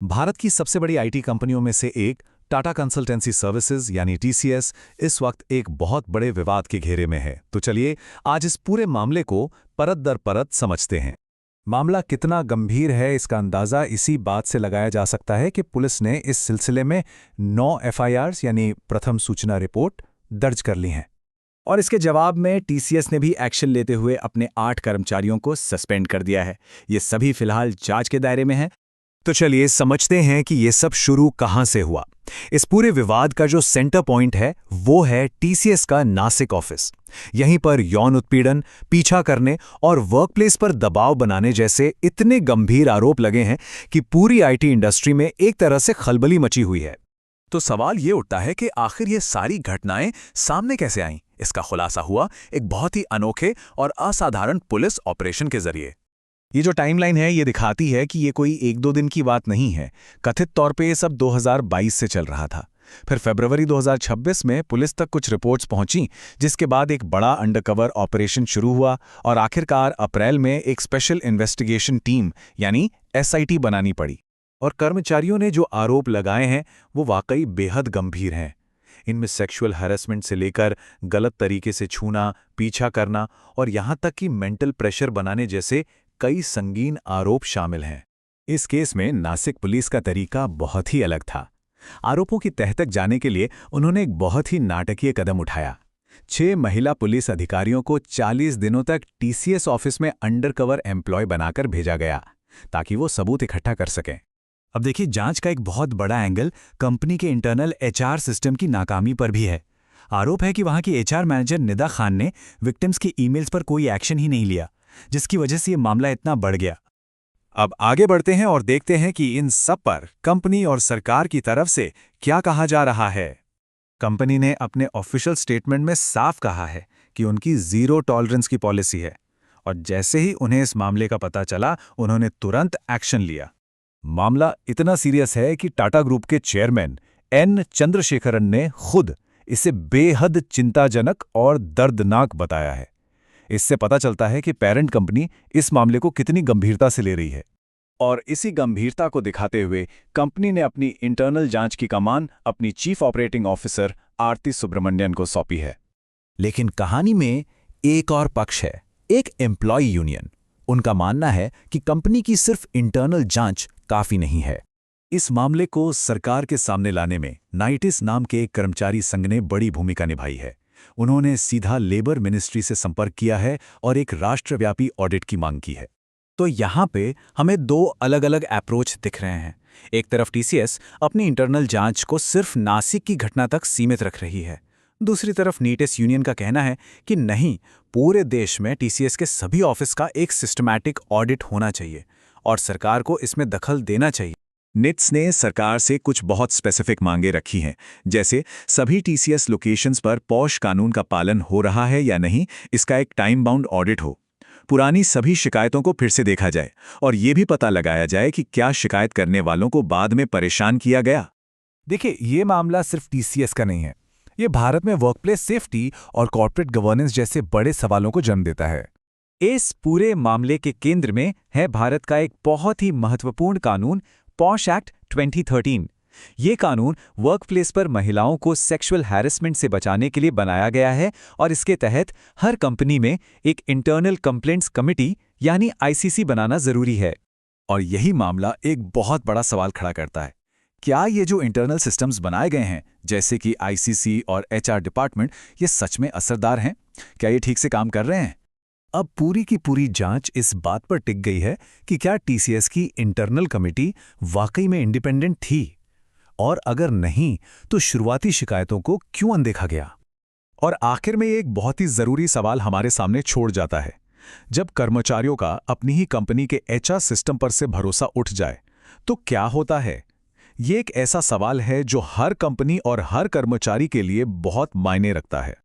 भारत की सबसे बड़ी आईटी कंपनियों में से एक टाटा कंसल्टेंसी सर्विसेज यानी टीसीएस इस वक्त एक बहुत बड़े विवाद के घेरे में है। तो चलिए आज इस पूरे मामले को परत दर परत समझते हैं। मामला कितना गंभीर है इसका अंदाजा इसी बात से लगाया जा सकता है कि पुलिस ने इस सिलसिले में 9 एफआईआर्स यानी प्रथम सूचना रिपोर्ट दर्ज कर ली हैं। और इसके जवाब में टीसीएस ने भी एक्शन लेते हुए अपने 8 कर्मचारियों को सस्पेंड कर दिया है। ये सभी फिलहाल जांच के दायरे में हैं। तो चलिए समझते हैं कि ये सब शुरू कहां से हुआ। इस पूरे विवाद का जो सेंटर पॉइंट है वो है टीसीएस का नासिक ऑफिस। यहीं पर यौन उत्पीड़न, पीछा करने और वर्कप्लेस पर दबाव बनाने जैसे इतने गंभीर आरोप लगे हैं कि पूरी आईटी इंडस्ट्री में एक तरह से खलबली मची हुई है। तो सवाल ये उठता है कि आखिर ये सारी घटनाएं सामने कैसे आईं? इसका खुलासा हुआ एक बहुत ही अनोखे और असाधारण पुलिस ऑपरेशन के जरिए। ये जो टाइमलाइन है ये दिखाती है कि ये कोई 1-2 दिन की बात नहीं है। कथित तौर पे ये सब 2022 से चल रहा था। फिर फरवरी 2026 में पुलिस तक कुछ रिपोर्ट्स पहुंची, जिसके बाद एक बड़ा अंडरकवर ऑपरेशन शुरू हुआ और आखिरकार अप्रैल में एक स्पेशल इन्वेस्टिगेशन टीम यानी एसआईटी बनानी पड़ी। और कर्मचारियों ने जो आरोप लगाए हैं वो वाकई बेहद गंभीर हैं। इनमें सेक्सुअल हैरेसमेंट से लेकर गलत तरीके से छूना, पीछा करना और यहां तक कि मेंटल प्रेशर बनाने जैसे कई संगीन आरोप शामिल हैं। इस केस में नासिक पुलिस का तरीका बहुत ही अलग था। आरोपों की तह तक जाने के लिए उन्होंने एक बहुत ही नाटकीय कदम उठाया। 6 महिला पुलिस अधिकारियों को 40 दिनों तक टीसीएस ऑफिस में अंडरकवर एम्प्लॉय बनाकर भेजा गया ताकि वो सबूत इकट्ठा कर सकें। अब देखिए, जांच का एक बहुत बड़ा एंगल कंपनी के इंटरनल एचआर सिस्टम की नाकामी पर भी है। आरोप है कि वहां की एचआर मैनेजर निदा खान ने विक्टिम्स की ईमेल्स पर कोई एक्शन ही नहीं लिया, जिसकी वजह से ये मामला इतना बढ़ गया। अब आगे बढ़ते हैं और देखते हैं कि इन सब पर कंपनी और सरकार की तरफ से क्या कहा जा रहा है। कंपनी ने अपने ऑफिशियल स्टेटमेंट में साफ कहा है कि उनकी जीरो टॉलरेंस की पॉलिसी है और जैसे ही उन्हें इस मामले का पता चला उन्होंने तुरंत एक्शन लिया। मामला इतना सीरियस है कि टाटा ग्रुप के चेयरमैन एन चंद्रशेखरन ने खुद इसे बेहद चिंताजनक और दर्दनाक बताया है। इससे पता चलता है कि पेरेंट कंपनी इस मामले को कितनी गंभीरता से ले रही है। और इसी गंभीरता को दिखाते हुए कंपनी ने अपनी इंटरनल जांच की कमान अपनी चीफ ऑपरेटिंग ऑफिसर आरती सुब्रमण्यन को सौंपी है। लेकिन कहानी में एक और पक्ष है, एक एम्प्लॉय यूनियन। उनका मानना है कि कंपनी की सिर्फ इंटरनल जांच काफी नहीं है। इस मामले को सरकार के सामने लाने में नाइटिस नाम के एक कर्मचारी संघ ने बड़ी भूमिका निभाई है। उन्होंने सीधा लेबर मिनिस्ट्री से संपर्क किया है और एक राष्ट्रव्यापी ऑडिट की मांग की है। तो यहाँ पे हमें 2 अलग-अलग अप्रोच दिख रहे हैं। एक तरफ टीसीएस अपनी इंटरनल जांच को सिर्फ नासिक की घटना तक सीमित रख रही है। दूसरी तरफ नीटिस यूनियन का कहना है कि नहीं, पूरे देश में टीसीएस के सभी ऑफिस का एक सिस्टमैटिक ऑडिट होना चाहिए और सरकार को इसमें दखल देना चाहिए। निट्स ने सरकार से कुछ बहुत स्पेसिफिक मांगे रखी हैं, जैसे सभी टीसीएस लोकेशंस पर पॉश कानून का पालन हो रहा है या नहीं, इसका एक टाइम बाउंड ऑडिट हो, पुरानी सभी शिकायतों को फिर से देखा जाए और ये भी पता लगाया जाए कि क्या शिकायत करने वालों को बाद में परेशान किया गया। देखिए, ये मामला सिर्फ टीसीएस का नहीं है। ये भारत में वर्कप्लेस सेफ्टी और कॉर्पोरेट गवर्नेंस जैसे बड़े सवालों को जन्म देता है। इस पूरे मामले के केंद्र में है भारत का एक बहुत ही महत्वपूर्ण कानून, पॉश एक्ट 2013। ये कानून वर्कप्लेस पर महिलाओं को सेक्सुअल हैरेसमेंट से बचाने के लिए बनाया गया है और इसके तहत हर कंपनी में एक इंटरनल कंप्लेंट्स कमिटी यानी आईसीसी बनाना जरूरी है। और यही मामला एक बहुत बड़ा सवाल खड़ा करता है, क्या ये जो इंटरनल सिस्टम्स बनाए गए हैं जैसे कि आईसीसी और एचआर डिपार्टमेंट, ये सच में असरदार हैं? क्या ये ठीक से काम कर रहे हैं? अब पूरी की पूरी जांच इस बात पर टिक गई है कि क्या टीसीएस की इंटरनल कमेटी वाकई में इंडिपेंडेंट थी, और अगर नहीं तो शुरुआती शिकायतों को क्यों अनदेखा गया। और आखिर में एक बहुत ही जरूरी सवाल हमारे सामने छोड़ जाता है, जब कर्मचारियों का अपनी ही कंपनी के एचआर सिस्टम पर से भरोसा उठ जाए तो क्या होता है। ये एक ऐसा सवाल है जो हर कंपनी और हर कर्मचारी के लिए बहुत मायने रखता है।